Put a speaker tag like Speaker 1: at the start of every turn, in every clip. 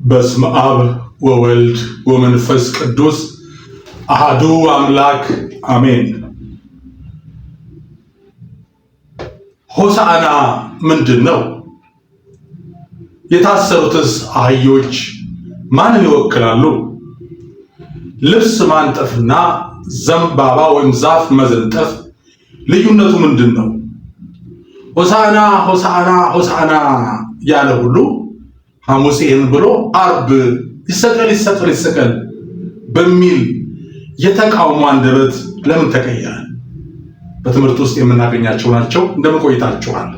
Speaker 1: በስመ አብ ወወልድ ወመንፈስ ቅዱስ አሐዱ አምላክ አሜን። ሆሳዕና ምንድን ነው? የታሰሩትስ አህዮች ማንን ይወክላሉ? ልብስ ማንጠፍና ዘንባባ ወይም ዛፍ መዘንጠፍ ልዩነቱ ምንድን ነው? ሆሳዕና ሆሳዕና ሆሳዕና ያለ ሁሉ ሐሙስ ይህን ብሎ አርብ ይሰቀል ይሰቀል ይሰቀል በሚል የተቃውሞ አንደበት ለምን ተቀየረ? በትምህርት ውስጥ የምናገኛቸው ናቸው። እንደምን ቆይታችኋል?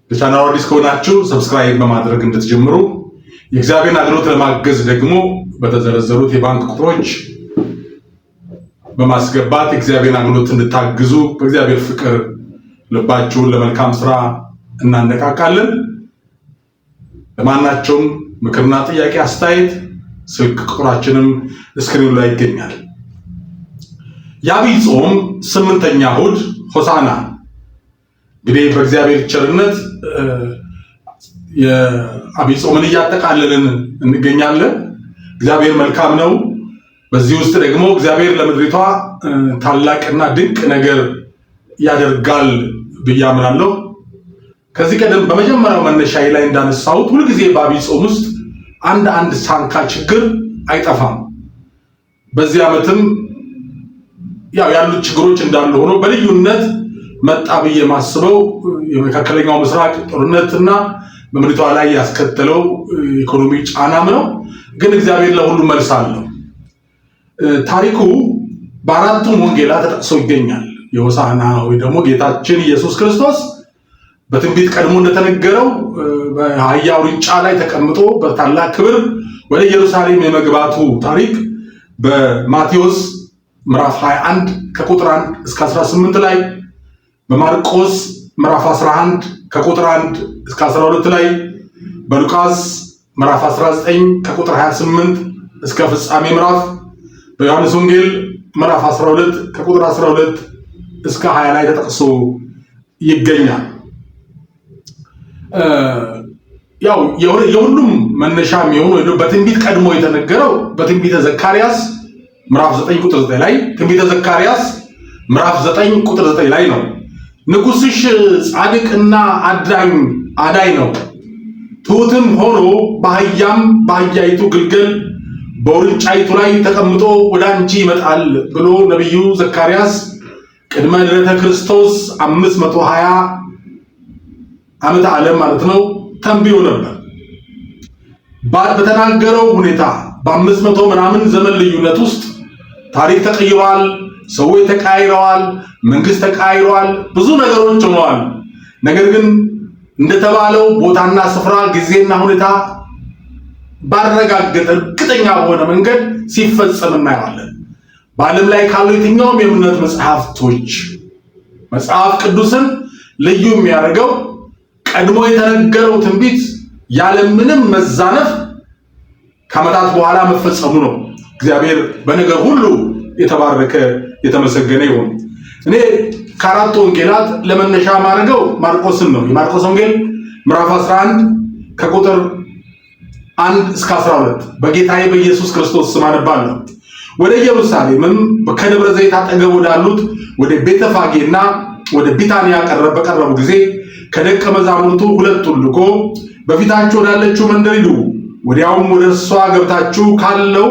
Speaker 1: ለቻናሉ አዲስ ከሆናችሁ ሰብስክራይብ በማድረግ እንድትጀምሩ፣ የእግዚአብሔርን አገልግሎት ለማገዝ ደግሞ በተዘረዘሩት የባንክ ቁጥሮች በማስገባት የእግዚአብሔርን አገልግሎት እንድታግዙ በእግዚአብሔር ፍቅር ልባችሁን ለመልካም ስራ እናነቃቃለን። ለማናቸውም ምክርና ጥያቄ አስተያየት ስልክ ቁጥራችንም ስክሪኑ ላይ ይገኛል። የዐቢይ ጾም 8ኛ እሑድ ሆሳዕና። እንግዲህ በእግዚአብሔር ቸርነት የዐቢይ ጾምን እያጠቃለልን እንገኛለን። እግዚአብሔር መልካም ነው። በዚህ ውስጥ ደግሞ እግዚአብሔር ለምድሪቷ ታላቅና ድንቅ ነገር ያደርጋል ብዬ አምናለሁ። ከዚህ ቀደም በመጀመሪያው መነሻዬ ላይ እንዳነሳሁት ሁልጊዜ በዐቢይ ጾም ውስጥ አንድ ሳንካ ችግር አይጠፋም። በዚህ ዓመትም ያሉት ችግሮች እንዳሉ ሆኖ በልዩነት መጣ ብዬ የማስበው የመካከለኛው ምስራቅ ጦርነትና በምድሪቷ ላይ ያስከተለው ኢኮኖሚ ጫናም ነው። ግን እግዚአብሔር ለሁሉ መልስ አለው። ታሪኩ በአራቱም ወንጌላት ተጠቅሶ ይገኛል። የሆሳዕና ወይ ደግሞ ጌታችን ኢየሱስ ክርስቶስ በትንቢት ቀድሞ እንደተነገረው በአህያ ውርንጫ ላይ ተቀምጦ በታላቅ ክብር ወደ ኢየሩሳሌም የመግባቱ ታሪክ በማቴዎስ ምዕራፍ 21 ከቁጥር 1 እስከ 18 ላይ፣ በማርቆስ ምዕራፍ 11 ከቁጥር 1 እስከ 12 ላይ፣ በሉቃስ ምዕራፍ 19 ከቁጥር 28 እስከ ፍጻሜ ምዕራፍ፣ በዮሐንስ ወንጌል ምዕራፍ 12 ከቁጥር 12 እስከ 20 ላይ ተጠቅሶ ይገኛል። የሁሉም መነሻ የሚሆኑ በትንቢት ቀድሞ የተነገረው በትንቢተ ዘካርያስ ምዕራፍ 9 ቁጥር 9 ላይ፣ ትንቢተ ዘካርያስ ምዕራፍ 9 ቁጥር 9 ላይ ነው። ንጉሥሽ ጻድቅና አዳኝ ነው፣ ትሑትም ሆኖ በአህያይቱ ግልገል በውርንጫይቱ ላይ ተቀምጦ ወደ አንቺ ይመጣል ብሎ ነቢዩ ዘካርያስ ቅድመ ልደተ ክርስቶስ 520 ዓመተ ዓለም ማለት ነው ተንብዮ ነበር። በተናገረው ሁኔታ በ500 ምናምን ዘመን ልዩነት ውስጥ ታሪክ ተቀይሯል፣ ሰዎች ተቃይረዋል፣ መንግስት ተቃይሯል፣ ብዙ ነገሮች ሆነዋል። ነገር ግን እንደተባለው ቦታና ስፍራ ጊዜና ሁኔታ ባረጋገጠ እርግጠኛ በሆነ መንገድ ሲፈጸም እናየዋለን። በዓለም ላይ ካሉ የትኛውም የእምነት መጽሐፍቶች መጽሐፍ ቅዱስን ልዩ የሚያደርገው ቀድሞ የተነገረው ትንቢት ያለምንም መዛነፍ ከዓመታት በኋላ መፈጸሙ ነው። እግዚአብሔር በነገር ሁሉ የተባረከ የተመሰገነ ይሁን። እኔ ከአራቱ ወንጌላት ለመነሻ ማድረገው ማርቆስን ነው። የማርቆስ ወንጌል ምዕራፍ 11 ከቁጥር 1 እስከ 12 በጌታዬ በኢየሱስ ክርስቶስ ስም አነባለሁ። ወደ ኢየሩሳሌምም ከደብረ ዘይት አጠገብ ወዳሉት ወደ ቤተፋጌና ወደ ቢታንያ በቀረቡ ጊዜ ከደቀ መዛሙርቱ ሁለቱን ልኮ በፊታችሁ ወዳለችው መንደር ሂዱ፣ ወዲያውም ወደ እርሷ ገብታችሁ ካለው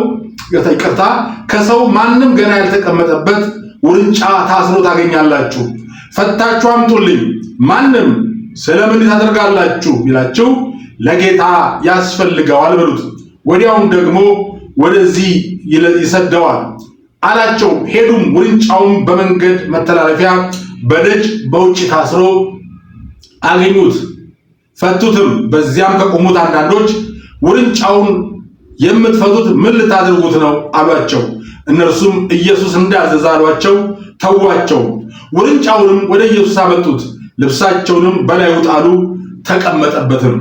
Speaker 1: ከሰው ማንም ገና ያልተቀመጠበት ውርንጫ ታስሮ ታገኛላችሁ፣ ፈታችሁ አምጡልኝ። ማንም ስለምን ታደርጋላችሁ ቢላችሁ ለጌታ ያስፈልገዋል በሉት፣ ወዲያውም ደግሞ ወደዚህ ይሰደዋል አላቸው። ሄዱም ውርንጫውን በመንገድ መተላለፊያ በደጅ በውጭ ታስሮ አገኙት፣ ፈቱትም። በዚያም ከቆሙት አንዳንዶች ውርንጫውን የምትፈቱት ምን ልታደርጉት ነው አሏቸው። እነርሱም ኢየሱስ እንዳዘዘ አሏቸው፣ ተዋቸው። ውርንጫውንም ወደ ኢየሱስ አመጡት፣ ልብሳቸውንም በላዩ ጣሉ፣ ተቀመጠበትም።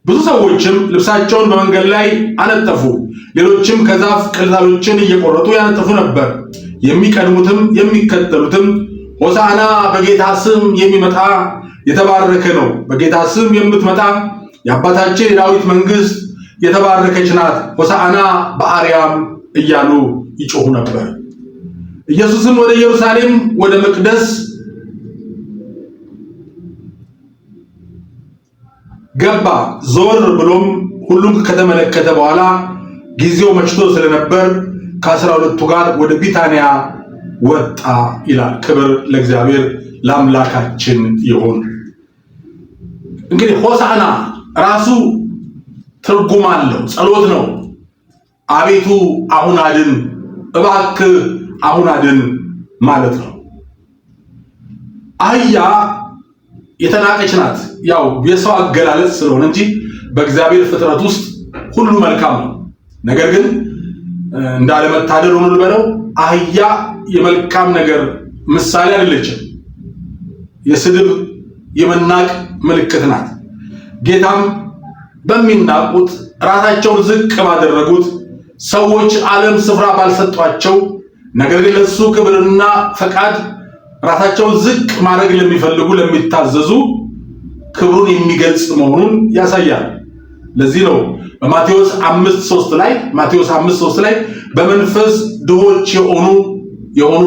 Speaker 1: ብዙ ሰዎችም ልብሳቸውን በመንገድ ላይ አነጠፉ፣ ሌሎችም ከዛፍ ቅጠሎችን እየቆረጡ ያነጥፉ ነበር። የሚቀድሙትም የሚከተሉትም ሆሳዕና በጌታ ስም የሚመጣ የተባረከ ነው፣ በጌታ ስም የምትመጣ የአባታችን የዳዊት መንግስት የተባረከች ናት፣ ሆሳዕና በአርያም እያሉ ይጮሁ ነበር። ኢየሱስም ወደ ኢየሩሳሌም ወደ መቅደስ ገባ። ዞር ብሎም ሁሉም ከተመለከተ በኋላ ጊዜው መሽቶ ስለነበር ከ12 ጋር ወደ ቢታንያ ወጣ ይላል። ክብር ለእግዚአብሔር ለአምላካችን ይሁን። እንግዲህ ሆሳዕና ራሱ ትርጉም አለው፣ ጸሎት ነው። አቤቱ አሁን አድን፣ እባክህ አሁን አድን ማለት ነው። አህያ የተናቀች ናት። ያው የሰው አገላለጽ ስለሆነ እንጂ በእግዚአብሔር ፍጥረት ውስጥ ሁሉ መልካም ነው። ነገር ግን እንዳለመታደል ሆኖ ልበለው አህያ የመልካም ነገር ምሳሌ አይደለችም። የስድብ የመናቅ ምልክት ናት። ጌታም በሚናቁት ራሳቸውን ዝቅ ባደረጉት ሰዎች ዓለም ስፍራ ባልሰጧቸው ነገር ግን ለሱ ክብርና ፈቃድ ራሳቸውን ዝቅ ማድረግ ለሚፈልጉ ለሚታዘዙ ክብሩን የሚገልጽ መሆኑን ያሳያል። ለዚህ ነው በማቴዎስ 5:3 ላይ በመንፈስ ድሆች የሆኑ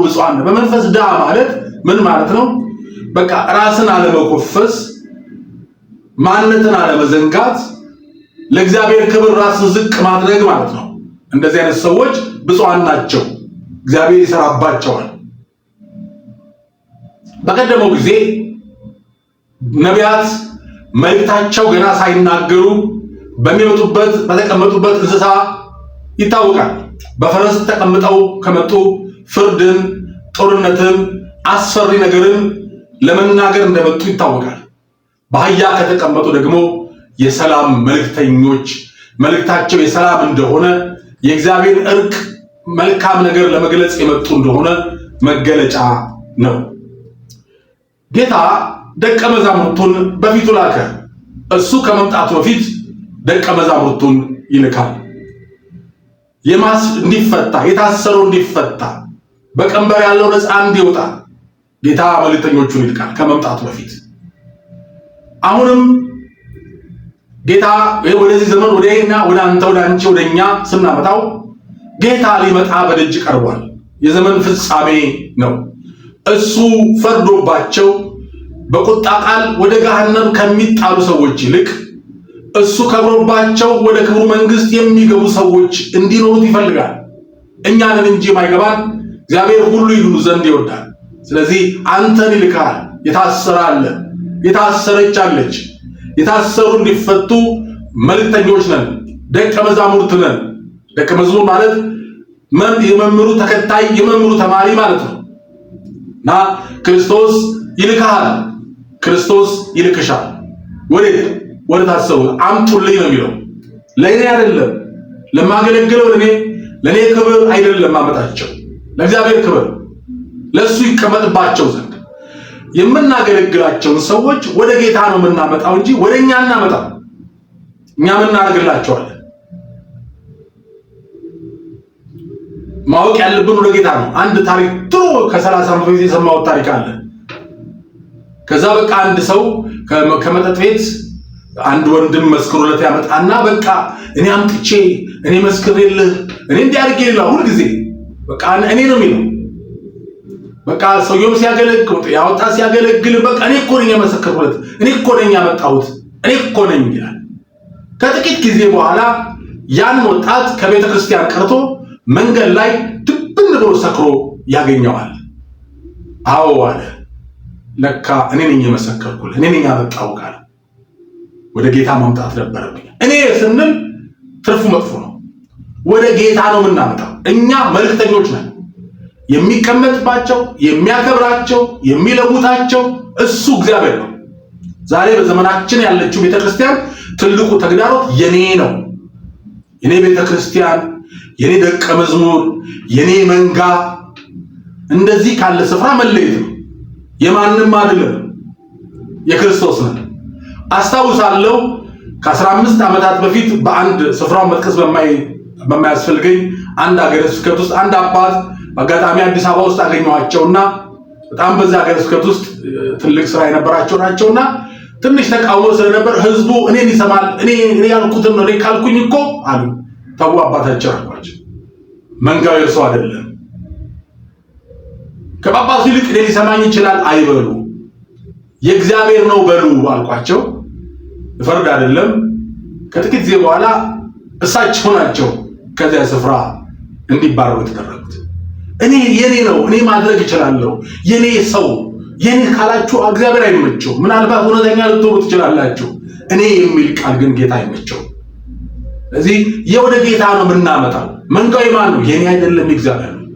Speaker 1: ብፁዓን። በመንፈስ ድሃ ማለት ምን ማለት ነው? በቃ ራስን አለመኮፈስ፣ ማንነትን አለመዘንጋት፣ ለእግዚአብሔር ክብር ራስን ዝቅ ማድረግ ማለት ነው። እንደዚህ አይነት ሰዎች ብፁዓን ናቸው፣ እግዚአብሔር ይሰራባቸዋል። በቀደመው ጊዜ ነቢያት መልእክታቸው ገና ሳይናገሩ በተቀመጡበት እንስሳ ይታወቃል። በፈረስ ተቀምጠው ከመጡ ፍርድን፣ ጦርነትን፣ አስፈሪ ነገርን ለመናገር እንደመጡ ይታወቃል። በአህያ ከተቀመጡ ደግሞ የሰላም መልእክተኞች፣ መልእክታቸው የሰላም እንደሆነ የእግዚአብሔር እርቅ መልካም ነገር ለመግለጽ የመጡ እንደሆነ መገለጫ ነው። ጌታ ደቀ መዛሙርቱን በፊቱ ላከ። እሱ ከመምጣቱ በፊት ደቀ መዛሙርቱን ይልካል። እንዲፈታ፣ የታሰረው እንዲፈታ፣ በቀንበር ያለው ነፃ እንዲወጣ ጌታ መልእክተኞቹን ይልካል ከመምጣቱ በፊት። አሁንም ጌታ ወደዚህ ዘመን ወደኛ፣ ወደ አንተ፣ ወደ አንቺ፣ ወደኛ ስናመጣው ጌታ ሊመጣ በደጅ ቀርቧል። የዘመን ፍጻሜ ነው። እሱ ፈርዶባቸው በቁጣ ቃል ወደ ገሃነም ከሚጣሉ ሰዎች ይልቅ እሱ ከብሮባቸው ወደ ክብሩ መንግስት የሚገቡ ሰዎች እንዲኖሩት ይፈልጋል። እኛንን እንጂ ማይገባን እግዚአብሔር ሁሉ ይድኑ ዘንድ ይወዳል። ስለዚህ አንተን ይልካል። የታሰረ አለ፣ የታሰረች አለች። የታሰሩ እንዲፈቱ መልእክተኞች ነን፣ ደቀ መዛሙርት ነን። ደቀ መዝሙር ማለት የመምህሩ ተከታይ፣ የመምህሩ ተማሪ ማለት ነው። እና ክርስቶስ ይልካል፣ ክርስቶስ ይልክሻል። ወዴት? ወደ ታሰሩ አምጡልኝ ነው የሚለው። ለእኔ አይደለም ለማገለግለው፣ ለእኔ ክብር አይደለም ማመጣቸው፣ ለእግዚአብሔር ክብር፣ ለእሱ ይቀመጥባቸው ዘንድ የምናገለግላቸውን ሰዎች ወደ ጌታ ነው የምናመጣው እንጂ ወደ እኛ እናመጣው። እኛ ምን እናደርግላቸዋለን? ማወቅ ያለብን ወደ ጌታ ነው። አንድ ታሪክ ጥሩ ከ30 ዓመት በፊት የሰማሁት ታሪክ አለ። ከዛ በቃ አንድ ሰው ከመጠጥ ቤት አንድ ወንድም መስክሮለት ያመጣና በቃ እኔ አምጥቼ እኔ መስክሬልህ እኔ እንዲያርግ ይላል። ሁሉ ጊዜ በቃ እኔ ነው የሚለው። በቃ ሰውየው ሲያገለግል ያወጣ ሲያገለግል በቃ እኔ እኮ ነኝ የመሰከርኩለት፣ እኔ እኮ ነኝ ያመጣሁት፣ እኔ እኮ ነኝ ይላል። ከጥቂት ጊዜ በኋላ ያን ወጣት ከቤተ ክርስቲያን ቀርቶ መንገድ ላይ ድብን ብሎ ሰክሮ ያገኘዋል። አዎ አለ፣ ለካ እኔ ነኝ የመሰከርኩለት፣ እኔ ነኝ ያመጣሁት አለ። ወደ ጌታ ማምጣት ነበረብኝ። እኔ ስንል ትርፉ መጥፎ ነው። ወደ ጌታ ነው የምናመጣው። እኛ መልእክተኞች ነን። የሚቀመጥባቸው፣ የሚያከብራቸው፣ የሚለውጣቸው እሱ እግዚአብሔር ነው። ዛሬ በዘመናችን ያለችው ቤተክርስቲያን ትልቁ ተግዳሮት የኔ ነው። የኔ ቤተክርስቲያን፣ የኔ ደቀ መዝሙር፣ የኔ መንጋ እንደዚህ ካለ ስፍራ መለየት ነው። የማንም አይደለም፣ የክርስቶስ ነው። አስታውሳለሁ ከ15 ዓመታት በፊት በአንድ ስፍራው መጥቀስ በማያስፈልገኝ አንድ ሀገረ ስብከት ውስጥ አንድ አባት በአጋጣሚ አዲስ አበባ ውስጥ አገኘኋቸውና በጣም በዛ ሀገረ ስብከት ውስጥ ትልቅ ስራ የነበራቸው ናቸውና ትንሽ ተቃውሞ ስለነበር ህዝቡ እኔን ይሰማል፣ እኔ ያልኩትን ነው፣ እኔ ካልኩኝ እኮ አሉ። ተው አባታቸው አልኳቸው፣ መንጋው የእርሱ አይደለም። ከጳጳሱ ይልቅ እኔ ሊሰማኝ ይችላል አይበሉ፣ የእግዚአብሔር ነው በሉ አልኳቸው። ፍርድ አይደለም። ከጥቂት ጊዜ በኋላ እሳቸው ናቸው ከዚያ ስፍራ እንዲባረሩ የተደረጉት። እኔ የኔ ነው፣ እኔ ማድረግ እችላለሁ፣ የኔ ሰው የኔ ካላችሁ እግዚአብሔር አይመቸው። ምናልባት እውነተኛ ልትሆኑ ትችላላችሁ፣ እኔ የሚል ቃል ግን ጌታ አይመቸው። ስለዚህ የወደ ጌታ ነው የምናመጣው። መንጋው የማን ነው? የኔ አይደለም፣ የእግዚአብሔር ነው።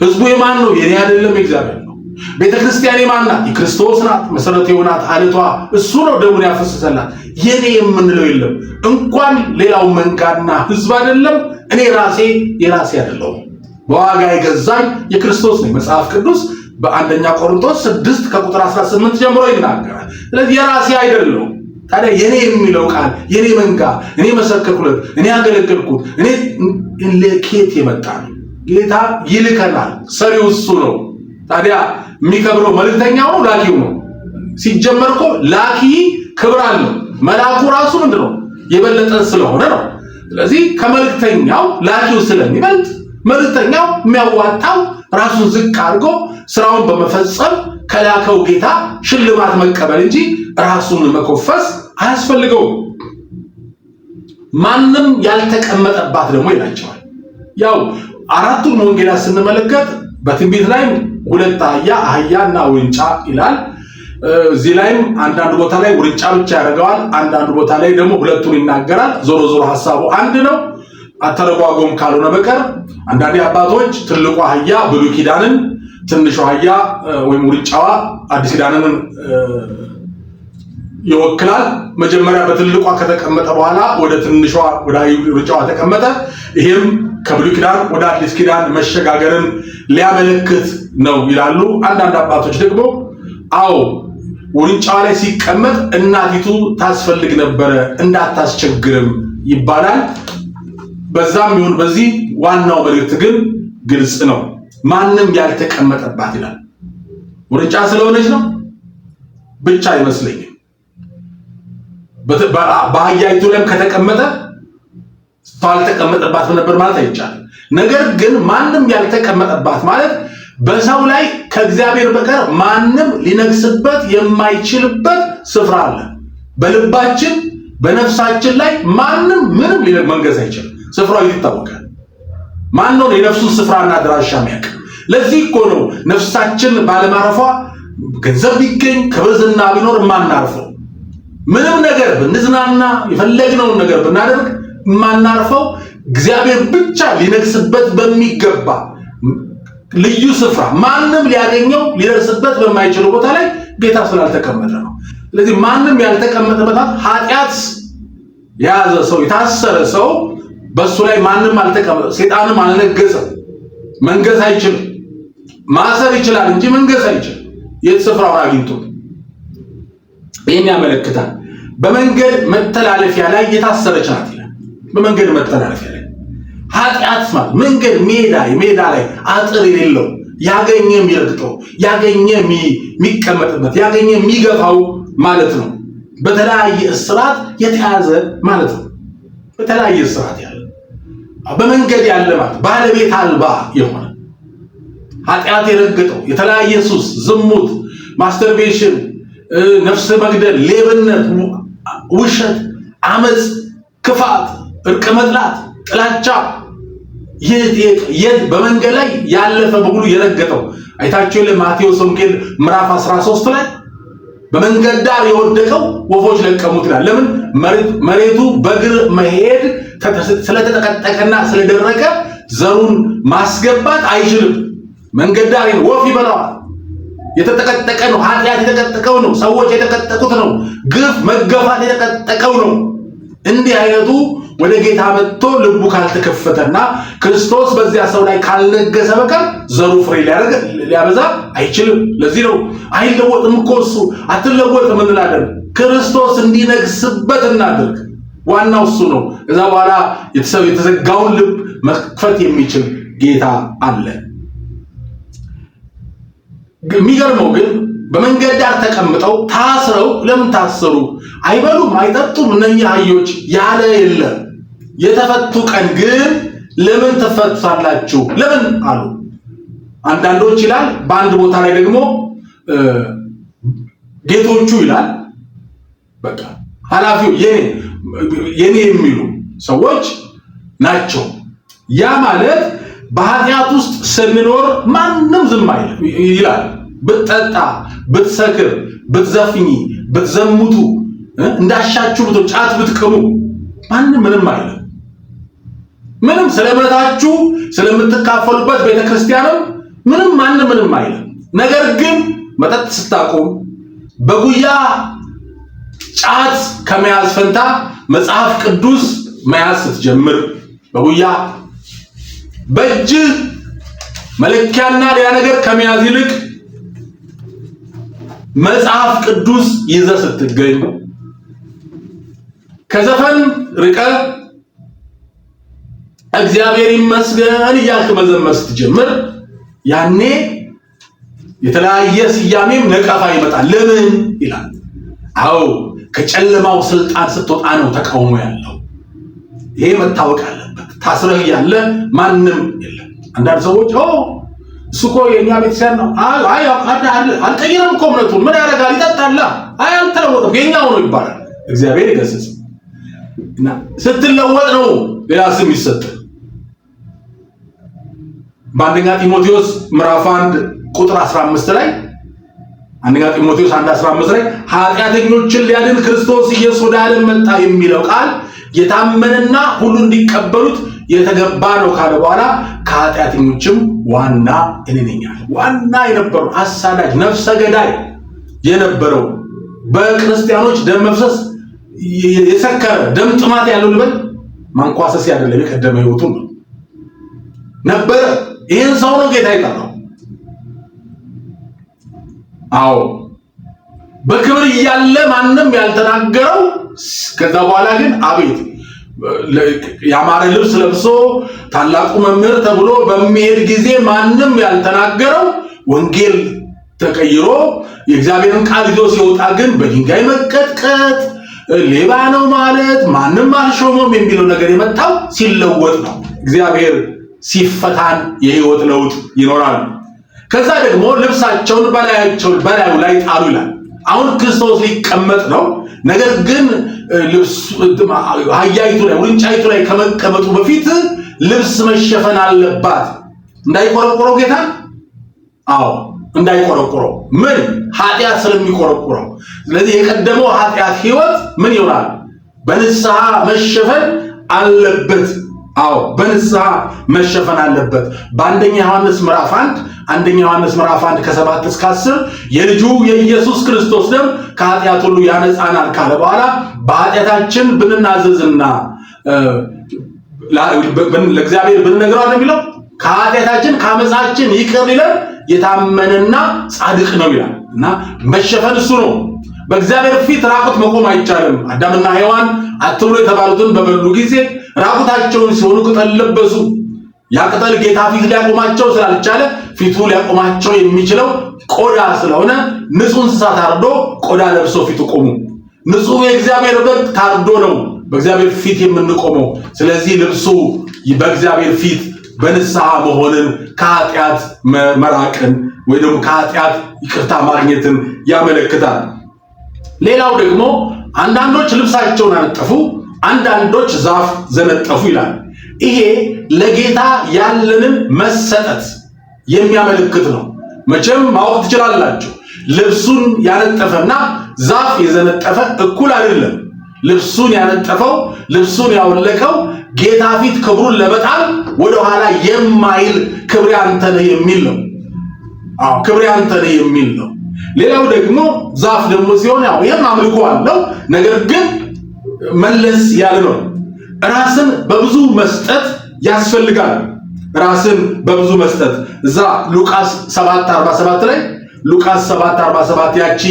Speaker 1: ህዝቡ የማን ነው? የኔ አይደለም፣ የእግዚአብሔር ነው። ቤተክርስቲያን የማን ናት? የክርስቶስ ናት። መሰረት የሆናት አለቷ እሱ ነው፣ ደሙን ያፈሰሰላት። የኔ የምንለው የለም። እንኳን ሌላው መንጋና ህዝብ አይደለም፣ እኔ ራሴ የራሴ አይደለሁም። በዋጋ የገዛኝ የክርስቶስ ነው። መጽሐፍ ቅዱስ በአንደኛ ቆሮንቶስ 6 ከቁጥር 18 ጀምሮ ይናገራል። ስለዚህ የራሴ አይደለሁም። ታዲያ የኔ የሚለው ቃል የኔ መንጋ፣ እኔ መሰከርኩለት፣ እኔ ያገለገልኩት፣ እኔ ለኬት የመጣ ነው? ጌታ ይልከናል። ሰሪው እሱ ነው። ታዲያ የሚከብረው መልእክተኛው ነው ላኪው ነው? ሲጀመር እኮ ላኪ ክብር አለው። መልአኩ ራሱ ምንድነው? የበለጠ ስለሆነ ነው። ስለዚህ ከመልእክተኛው ላኪው ስለሚበልጥ መልእክተኛው የሚያዋጣው ራሱን ዝቅ አድርጎ ስራውን በመፈጸም ከላከው ጌታ ሽልማት መቀበል እንጂ ራሱን መኮፈስ አያስፈልገውም። ማንም ያልተቀመጠባት ደግሞ ይላቸዋል። ያው አራቱን ወንጌላት ስንመለከት በትንቢት ላይ 2 አህያና ውርንጫ ይላል። እዚህ ላይም አንዳንድ ቦታ ላይ ውርንጫ ብቻ ያደርገዋል፣ አንዳንድ ቦታ ላይ ደግሞ ሁለቱን ይናገራል። ዞሮ ዞሮ ሐሳቡ አንድ ነው፣ አተረጓጎም ካልሆነ በቀር። አንዳንድ አባቶች ትልቁ አህያ ብሉይ ኪዳንን፣ ትንሹ አህያ ወይም ውርንጫዋ አዲስ ኪዳንን ይወክላል። መጀመሪያ በትልቋ ከተቀመጠ በኋላ ወደ ትንሿ ወደ ውርንጫዋ ተቀመጠ። ይሄም ከብሉይ ኪዳን ወደ አዲስ ኪዳን መሸጋገርን ሊያመለክት ነው ይላሉ። አንዳንድ አባቶች ደግሞ አዎ ውርንጫዋ ላይ ሲቀመጥ እናቲቱ ታስፈልግ ነበረ እንዳታስቸግርም ይባላል። በዛም ይሁን በዚህ ዋናው መልእክት ግን ግልጽ ነው። ማንም ያልተቀመጠባት ይላል። ውርንጫ ስለሆነች ነው ብቻ አይመስለኝም። በአህያይቱ ላይም ከተቀመጠ ባልተቀመጠባት ነበር ማለት አይቻልም። ነገር ግን ማንም ያልተቀመጠባት ማለት በሰው ላይ ከእግዚአብሔር በቀር ማንም ሊነግስበት የማይችልበት ስፍራ አለ። በልባችን በነፍሳችን ላይ ማንም ምንም መንገስ አይችልም። ስፍራው ይታወቃል። ማን ነው የነፍሱን ስፍራና አድራሻ የሚያውቅ? ለዚህ እኮ ነው ነፍሳችን ባለማረፏ ገንዘብ ቢገኝ ክብርና ቢኖር የማናርፈው። ምንም ነገር ብንዝናና የፈለግነውን ነገር ብናደርግ የማናርፈው እግዚአብሔር ብቻ ሊነግስበት በሚገባ ልዩ ስፍራ ማንም ሊያገኘው ሊደርስበት በማይችለው ቦታ ላይ ጌታ ስላልተቀመጠ ነው። ስለዚህ ማንም ያልተቀመጠበት ኃጢአት የያዘ ሰው የታሰረ ሰው በሱ ላይ ማንም አልተቀመጠ፣ ሰይጣንም አልነገሰም። መንገስ አይችልም። ማሰር ይችላል እንጂ መንገስ አይችልም። የት ስፍራውን አግኝቶ ይህን ያመለክታል። በመንገድ መተላለፊያ ላይ የታሰረች ናት ይላል። በመንገድ መተላለፊያ ላይ ኃጢአት ማለት መንገድ ሜዳ ላይ አጥር የሌለው ያገኘ የሚረግጠው ያገኘ የሚቀመጥበት ያገኘ የሚገፋው ማለት ነው። በተለያየ እስራት የተያዘ ማለት ነው። በተለያየ እስራት ያለ በመንገድ ያለ ማለት ባለቤት አልባ የሆነ ኃጢአት የረገጠው የተለያየ ሱስ፣ ዝሙት፣ ማስተርቤሽን፣ ነፍስ መግደል፣ ሌብነት፣ ውሸት፣ አመጽ፣ ክፋት፣ እርቅ መጥላት፣ ጥላቻ በመንገድ ላይ ያለፈ በሙሉ የረገጠው አይታችሁ ለማቴዎስ ወንጌል ምዕራፍ 13 ላይ በመንገድ ዳር የወደቀው ወፎች ለቀሙት ይላል። ለምን? መሬቱ በእግር መሄድ ስለተጠቀጠቀና ስለደረቀ ዘሩን ማስገባት አይችልም። መንገድ ዳር ወፍ ይበላዋል። የተጠቀጠቀ ነው። ኃጢአት የተቀጠቀው ነው። ሰዎች የተቀጠቁት ነው። ግፍ መገፋት የተቀጠቀው ነው። እንዲህ አይነቱ ወደ ጌታ መጥቶ ልቡ ካልተከፈተና ክርስቶስ በዚያ ሰው ላይ ካልነገሰ በቀር ዘሩ ፍሬ ሊያበዛ አይችልም። ለዚህ ነው አይለወጥም እኮ እሱ አትለወጥም እንላለን። ክርስቶስ እንዲነግስበት እናድርግ። ዋናው እሱ ነው። ከዛ በኋላ የተዘጋውን ልብ መክፈት የሚችል ጌታ አለ። የሚገርመው ግን በመንገድ ዳር ተቀምጠው ታስረው ለምን ታሰሩ? አይበሉም አይጠጡም እነኛ አህዮች ያለ የለም። የተፈቱ ቀን ግን ለምን ተፈታላችሁ ለምን አሉ። አንዳንዶች ይላል በአንድ ቦታ ላይ ደግሞ ጌቶቹ ይላል በቃ ኃላፊው የኔ የሚሉ ሰዎች ናቸው። ያ ማለት በኃጢአት ውስጥ ስንኖር ማንም ዝም አይልም ይላል። ብትጠጣ ብትሰክር ብትዘፍኝ ብትዘሙቱ እንዳሻችሁ ጫት ብትቅሙ ማንም ምንም አይልም። ምንም ስለምታችሁ ስለምትካፈሉበት ቤተክርስቲያንም ማንም ምንም አይልም። ነገር ግን መጠጥ ስታቆም በጉያ ጫት ከመያዝ ፈንታ መጽሐፍ ቅዱስ መያዝ ስትጀምር በጉያ በእጅ መለኪያና ሌላ ነገር ከመያዝ ይልቅ መጽሐፍ ቅዱስ ይዘህ ስትገኝ ከዘፈን ርቀ እግዚአብሔር ይመስገን እያልክ መዘመር ስትጀምር ያኔ የተለያየ ስያሜም ነቀፋ ይመጣል። ለምን ይላል። አዎ ከጨለማው ስልጣን ስትወጣ ነው ተቃውሞ ያለው። ይሄ መታወቅ አለበት። ታስረህ ያለ ማንም የለም። አንዳንድ ሰዎች እሱ እኮ የኛ ቤተሰብ ነው አልቀየረም እኮ እምነቱን ምን ያደርጋል ይጠጣል አልተለወጠም የኛው ነው ይባላል። እግዚአብሔር ይገስጽ እና ስትለወጥ ነው ሌላ ስም ይሰጥ። በአንደኛ ጢሞቴዎስ ምዕራፍ 1 ቁጥር 15 ላይ አንደኛ ጢሞቴዎስ 1:15 ላይ ኃጢአተኞችን ሊያድን ክርስቶስ ኢየሱስ ወደ ዓለም መጣ የሚለው ቃል የታመነና ሁሉ እንዲቀበሉት የተገባ ነው ካለ በኋላ ከኃጢአተኞችም ዋና እኔ ነኝ አለ። ዋና የነበረው አሳዳጅ ነፍሰ ገዳይ የነበረው በክርስቲያኖች ደም መፍሰስ የሰከረ ደም ጥማት ያለው ልበል ማንኳሰስ ያደለም የቀደመ ህይወቱ ነበር። ይሄን ሰው ነው ጌታ ይጠራው። አዎ በክብር እያለ ማንም ያልተናገረው ከዛ በኋላ ግን አቤት ያማረ ልብስ ለብሶ ታላቁ መምህር ተብሎ በሚሄድ ጊዜ ማንም ያልተናገረው ወንጌል ተቀይሮ የእግዚአብሔርን ቃል ይዞ ሲወጣ ግን በድንጋይ መቀጥቀጥ ሌባ ነው ማለት ማንም አልሾመም የሚለው ነገር የመጣው ሲለወጥ ነው። እግዚአብሔር ሲፈታን የህይወት ለውጥ ይኖራል። ከዛ ደግሞ ልብሳቸውን በላዩ ላይ ጣሉ ይላል። አሁን ክርስቶስ ሊቀመጥ ነው። ነገር ግን ልብስ አህያይቱ ላይ ውርንጫይቱ ላይ ከመቀመጡ በፊት ልብስ መሸፈን አለባት። እንዳይቆረቆረው ጌታ እንዳይቆረቆረው ምን ኃጢአት ስለሚቆረቆረው። ስለዚህ የቀደመው ኃጢአት ህይወት ምን ይሆናል? በንስሐ መሸፈን አለበት። በንስሐ መሸፈን አለበት። በአንደኛ ዮሐንስ ምዕራፍ 1 ከ7 እስከ 10 የልጁ የኢየሱስ ክርስቶስ ደም ከኃጢአት ሁሉ ያነጻናል ካለ በኋላ በኃጢአታችን ብንናዘዝና ለእግዚአብሔር ብንነግረው እንደሚለው ከኃጢአታችን ከአመፃችን ይቅር ይለን የታመነና ጻድቅ ነው ይላል። እና መሸፈን እሱ ነው። በእግዚአብሔር ፊት ራቁት መቆም አይቻልም። አዳምና ሔዋን አትብሉ የተባሉትን በበሉ ጊዜ ራቁታቸውን ሲሆኑ ቅጠል ለበሱ። ያ ቅጠል ጌታ ፊት ሊያቆማቸው ስላልቻለ ፊቱ ሊያቆማቸው የሚችለው ቆዳ ስለሆነ ንጹህ እንስሳ ታርዶ ቆዳ ለብሶ ፊቱ ቆሙ። ንጹህ የእግዚአብሔር በግ ታርዶ ነው በእግዚአብሔር ፊት የምንቆመው። ስለዚህ ልብሱ በእግዚአብሔር ፊት በንስሐ መሆንን ከኃጢአት መራቅን ወይ ደግሞ ከኃጢአት ይቅርታ ማግኘትን ያመለክታል። ሌላው ደግሞ አንዳንዶች ልብሳቸውን አነጠፉ፣ አንዳንዶች ዛፍ ዘነጠፉ ይላል። ይሄ ለጌታ ያለንን መሰጠት የሚያመለክት ነው። መቼም ማወቅ ትችላላችሁ፣ ልብሱን ያነጠፈና ዛፍ የዘነጠፈ እኩል አይደለም። ልብሱን ያነጠፈው ልብሱን ያወለቀው ጌታ ፊት ክብሩን ለመጣል ወደ ኋላ የማይል ክብሬ አንተ ነህ የሚል ነው። ክብሬ አንተ ነህ የሚል ነው። ሌላው ደግሞ ዛፍ ደግሞ ሲሆን ይሄም አምልኮ አለው፣ ነገር ግን መለስ ያለ ነው። ራስን በብዙ መስጠት ያስፈልጋል። ራስን በብዙ መስጠት እዛ ሉቃስ 7:47 ያቺ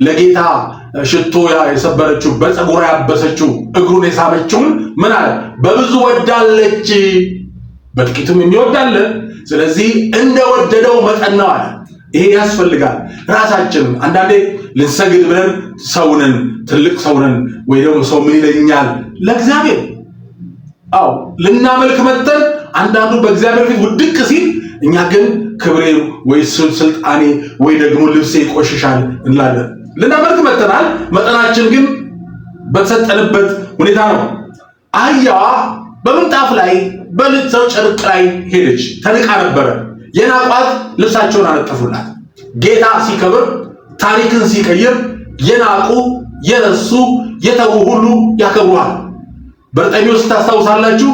Speaker 1: ለጌታ ሽቶ የሰበረችው በፀጉሯ ያበሰችው እግሩን የሳመችውን ምን አለ? በብዙ ወዳለች፣ በጥቂቱም የሚወዳለ ስለዚህ እንደወደደው መጠን ነው አለ። ይሄ ያስፈልጋል። ራሳችንን አንዳንዴ ልንሰግድ ብለን ሰውነን ትልቅ ሰውነን ወይ ደግሞ ሰው ምን ይለኛል ለእግዚአብሔር ልናመልክ መጥተን አንዳንዱ በእግዚአብሔር ፊት ውድቅ ሲል እኛ ግን ክብሬ ወይ ስልጣኔ ወይ ደግሞ ልብሴ ይቆሽሻል እንላለን። ልናመልክ መጥተናል። መጠናችን ግን በተሰጠንበት ሁኔታ ነው። አህያዋ በምንጣፍ ላይ በልብሰው ጨርቅ ላይ ሄደች፣ ተንቃ ነበረ። የናቋት ልብሳቸውን አነጠፉላት። ጌታ ሲከብር ታሪክን ሲቀይር የናቁ የረሱ የተዉ ሁሉ ያከብሩሃል። በርጤሜዎስ ታስታውሳላችሁ?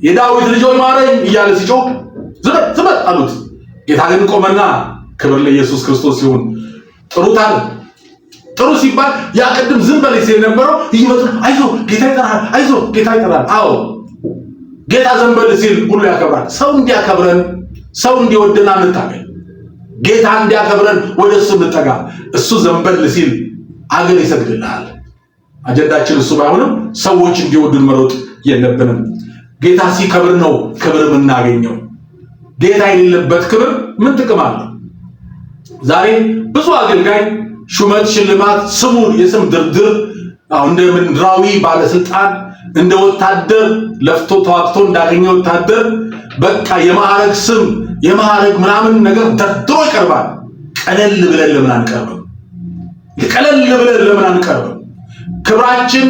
Speaker 1: የዳዊት ልጅ ሆይ ማረኝ እያለ ሲጮህ ዝመት አሉት። ጌታ ግን ቆመና ክብር ለኢየሱስ ክርስቶስ ሲሆን ጥሩታል። ጥሩ ሲባል ያ ቅድም ዝም በል ሲል የነበረው ይመጡ አይዞ ጌታ ይጠራል፣ አይዞ ጌታ ይጠራል። ጌታ ዘንበል ሲል ሁሉ ያከብራል። ሰው እንዲያከብረን ሰው እንዲወደን አንታገል። ጌታ እንዲያከብረን ወደሱ እንጠጋ። እሱ ዘንበል ሲል አገር ይሰግድልሃል። አጀንዳችን እሱ ባይሆንም ሰዎች እንዲወዱን መሮጥ የለብንም። ጌታ ሲከብር ነው ክብር የምናገኘው። ጌታ የሌለበት ክብር ምን ጥቅም አለው? ዛሬ ብዙ አገልጋይ ሹመት፣ ሽልማት፣ ስሙን የስም ድርድር እንደ ምድራዊ ባለስልጣን እንደ ወታደር ለፍቶ ተዋግቶ እንዳገኘ ወታደር በቃ የማዕረግ ስም የማዕረግ ምናምን ነገር ደርድሮ ይቀርባል። ቀለል ብለን ለምን አንቀርብም? ክብራችን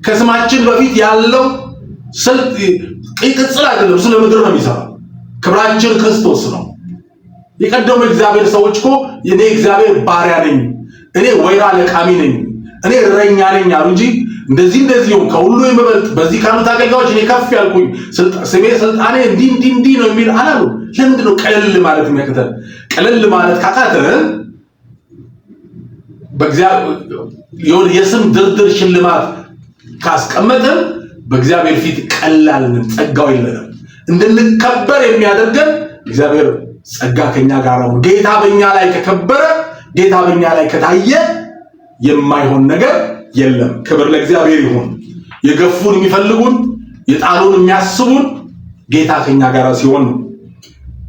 Speaker 1: ከስማችን በፊት ያለው ቅጽል አይደለም። እሱ ለምድር ነው የሚሰራው። ክብራችን ክርስቶስ ነው። የቀደሙ እግዚአብሔር ሰዎች እኮ እኔ እግዚአብሔር ባሪያ ነኝ፣ እኔ ወይራ ለቃሚ ነኝ፣ እኔ እረኛ ነኝ አሉ እንጂ እንደዚህ ከሁሉ የምበልጥ በዚህ ካሉት አገልጋዮች እኔ ከፍ ያልኩኝ ስሜ ስልጣኔ እንዲህ ነው የሚል አላሉ። ለምንድን ነው ቀለል ማለት የሚያቅተን? ቀለል ማለት ካቃተን በእግዚአብሔር የስም ድርድር ሽልማት ካስቀመጠን በእግዚአብሔር ፊት ቀላል ነን፣ ጸጋው የለንም። እንድንከበር የሚያደርገን እግዚአብሔር ጸጋ ከኛ ጋር ነው። ጌታ በእኛ ላይ ከከበረ፣ ጌታ በእኛ ላይ ከታየ የማይሆን ነገር የለም። ክብር ለእግዚአብሔር ይሁን። የገፉን የሚፈልጉን የጣሉን የሚያስቡን ጌታ ከኛ ጋር ሲሆን ነው።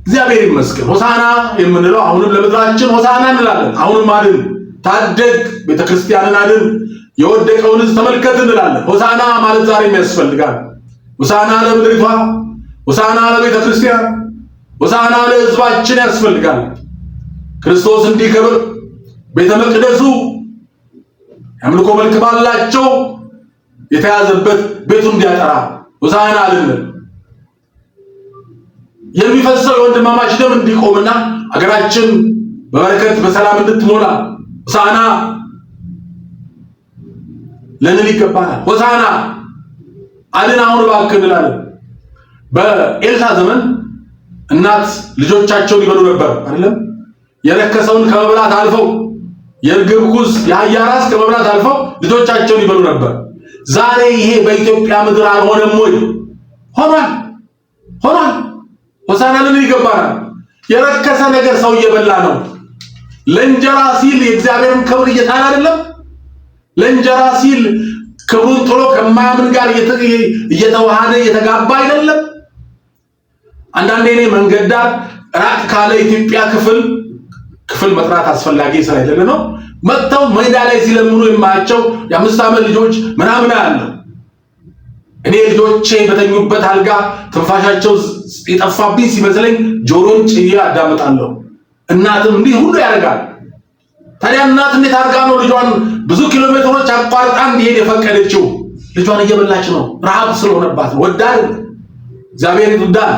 Speaker 1: እግዚአብሔር ይመስገን። ሆሳና የምንለው አሁንም ለምድራችን ሆሳና እንላለን። አሁንም አድን፣ ታደግ፣ ቤተክርስቲያንን አድን፣ የወደቀውን ሕዝብ ተመልከት እንላለን። ሆሳና ማለት ዛሬም ያስፈልጋል። ሆሳና ለምድሪቷ፣ ሆሳና ለቤተክርስቲያን፣ ሆሳና ለሕዝባችን ያስፈልጋል። ክርስቶስ እንዲከብር ቤተ መቅደሱ አምልኮ መልክ ባላቸው የተያዘበት ቤቱ እንዲያጠራ ሆሳና አልን። የሚፈሰው የወንድማማች ደም እንዲቆምና አገራችን በበረከት በሰላም እንድትሞላ ሆሳና ልንል ይገባናል። ሆሳና አድን አሁን እባክህ እንላለን። በኤልሳ ዘመን እናት ልጆቻቸውን ይበሉ ነበር አይደለም? የረከሰውን ከመብላት አልፈው የርግብ ኩስ የአህያ ራስ ከመብላት አልፈው ልጆቻቸውን ይበሉ ነበር። ዛሬ ይሄ በኢትዮጵያ ምድር አልሆነም ወይ? ሆኗል። ሆሳና ልንል ይገባናል። የረከሰ ነገር ሰው እየበላ ነው። ለእንጀራ ሲል የእግዚአብሔርን ክብር እየጣለ አይደለም። ለእንጀራ ሲል ክብሩን ጥሎ ከማያምን ጋር እየተዋሃደ እየተጋባ አይደለም። አንዳንዴ እኔ መንገድ ዳር ራቅ ካለ ኢትዮጵያ ክፍል መጥራት አስፈላጊ ስላይደለ ነው። መጥተው ሜዳ ላይ ሲለምኑ የማያቸው የ5 ዓመት ልጆች ምናምን አያለሁ። እኔ ልጆቼ በተኙበት አልጋ ትንፋሻቸው የጠፋብኝ ሲመስለኝ ጆሮን ጭዬ አዳምጣለሁ። እናትም እንዲህ ሁሉ ያደርጋል። ታዲያ እናት እንዴት አድርጋ ነው ልጇን ብዙ ኪሎ ሜትሮች አቋርጣ እንዲሄድ የፈቀደችው? ልጇን እየበላች ነው። ረሃብ ስለሆነባት ነው። ወዳድ እግዚአብሔር ይርዳል።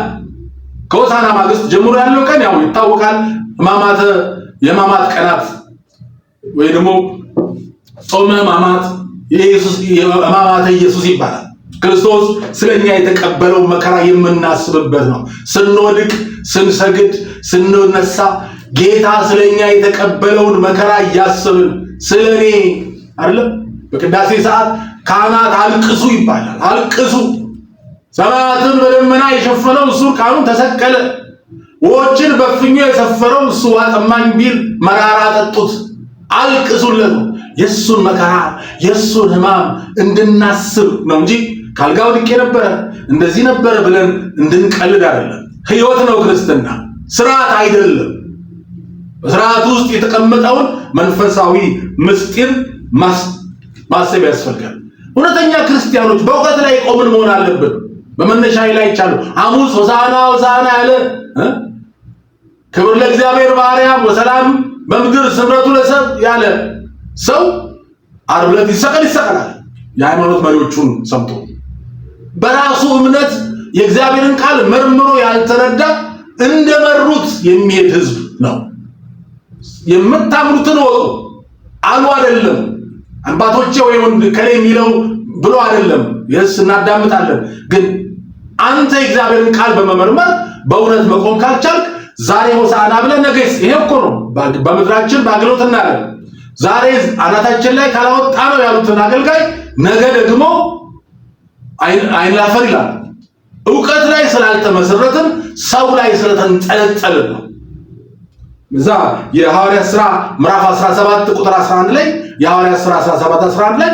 Speaker 1: ከሆሳና ማግስት ጀምሮ ያለው ቀን ያው ይታወቃል። የሕማማት ቀናት ወይ ደግሞ ጾመ ሕማማት ሕማማተ ኢየሱስ ይባላል። ክርስቶስ ስለኛ የተቀበለው መከራ የምናስብበት ነው። ስንወድቅ፣ ስንሰግድ፣ ስንነሳ ጌታ ስለኛ የተቀበለውን መከራ እያሰብን ስለኔ አይደለም። በቅዳሴ ሰዓት ካህናት አልቅሱ ይባላል። አልቅሱ። ሰማያትን በደመና የሸፈነው እሱ ቃሉን ተሰቀለ። ውኆችን በፍኙ የሰፈረው እሱ ዋጠማኝ ቢል መራራ ጠጡት። አልቅሱለት። የሱን መከራ የሱን ሕማም እንድናስብ ነው እንጂ ካልጋ ወድቄ ነበረ እንደዚህ ነበረ ብለን እንድንቀልድ አይደለም። ሕይወት ነው ክርስትና፣ ስርዓት አይደለም። በስርዓት ውስጥ የተቀመጠውን መንፈሳዊ ምስጢር ማሰብ ያስፈልጋል። እውነተኛ ክርስቲያኖች በእውቀት ላይ ቆምን መሆን አለብን። በመነሻ ላይ ይቻላል ሐሙስ ሆሳዕና ሆሳዕና ያለ ክብር ለእግዚአብሔር በአርያም ወሰላም በምድር ስምረቱ ለሰብ ያለ ሰው ዓርብ ዕለት ይሰቀላል። የሃይማኖት መሪዎቹን ሰምቶ በራሱ እምነት የእግዚአብሔርን ቃል መርምሮ ያልተረዳ እንደመሩት የሚሄድ ህዝብ ነው። የምታምኑትን ወቁ አሉ አይደለም። አባቶቼ ወይ ወንድ ከሌ የሚለው ብሎ አይደለም። የስ እናዳምጣለን። ግን አንተ የእግዚአብሔርን ቃል በመመርመር በእውነት መቆም ካልቻልክ ዛሬ ሆሳዕና ብለህ ነገስ ይሄ እኮ ነው በምድራችን በአገልግሎት እናያለን። ዛሬ አናታችን ላይ ካላወጣ ነው ያሉትን አገልጋይ ነገ ደግሞ አይን ላፈር ይላል። ዕውቀት ላይ ስላልተመሰረትን ሰው ላይ ስለተንጠለጠልን ነው። እዛ የሐዋርያት ሥራ ምዕራፍ 17 ቁጥር 11 ላይ የሐዋርያት ሥራ 17 11 ላይ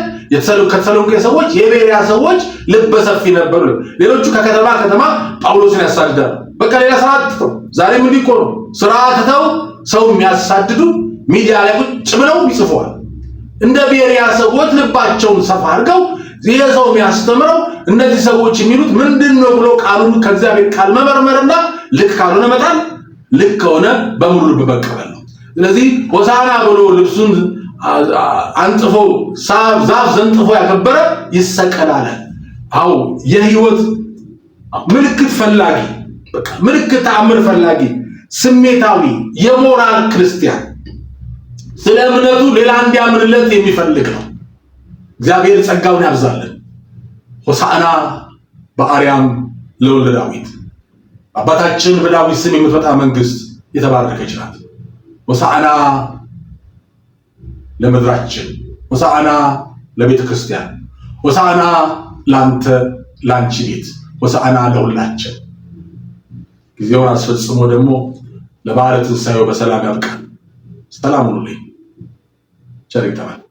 Speaker 1: ከተሰሎንቄ ሰዎች የቤሪያ ሰዎች ልበ ሰፊ ነበሩ። ሌሎቹ ከከተማ ከተማ ጳውሎስን ያሳድዳሉ። በቃ ሌላ ስራ አጥተው ዛሬም እንዲህ እኮ ነው። ስራ አጥተው ሰው የሚያሳድዱ ሚዲያ ላይ ቁጭ ብለው ይጽፋሉ። እንደ ቤሪያ ሰዎች ልባቸውን ሰፋ አድርገው ይሄ ሰው የሚያስተምረው እነዚህ ሰዎች የሚሉት ምንድነው ብሎ ቃሉን ከእግዚአብሔር ቃል መመርመርና ልክ ካልሆነ መጣል ልክ ከሆነ በሙሉ ልብ መቀበል ነው። ስለዚህ ሆሳዕና ብሎ ልብሱን አንጥፎ ዛፍ ዘንጥፎ ያከበረ ይሰቀላል። አው የህይወት ምልክት ፈላጊ በቃ ምልክት ተአምር ፈላጊ ስሜታዊ የሞራል ክርስቲያን ስለ እምነቱ ሌላ እንዲያምንለት የሚፈልግ ነው። እግዚአብሔር ጸጋውን ያብዛልን። ሆሳዕና በአርያም ለወልደ ዳዊት አባታችን በዳዊት ስም የምትመጣ መንግስት የተባረከች ናት። ሆሳዕና ለምድራችን፣ ሆሳዕና ለቤተ ክርስቲያን፣ ሆሳዕና ላንተ ላንቺ ቤት፣ ሆሳዕና ለሁላችን። ጊዜውን አስፈጽሞ ደግሞ ለበዓለ ትንሣኤው በሰላም ያብቃን። ሰላም ሁኑልኝ። ቸር ይግጠመን።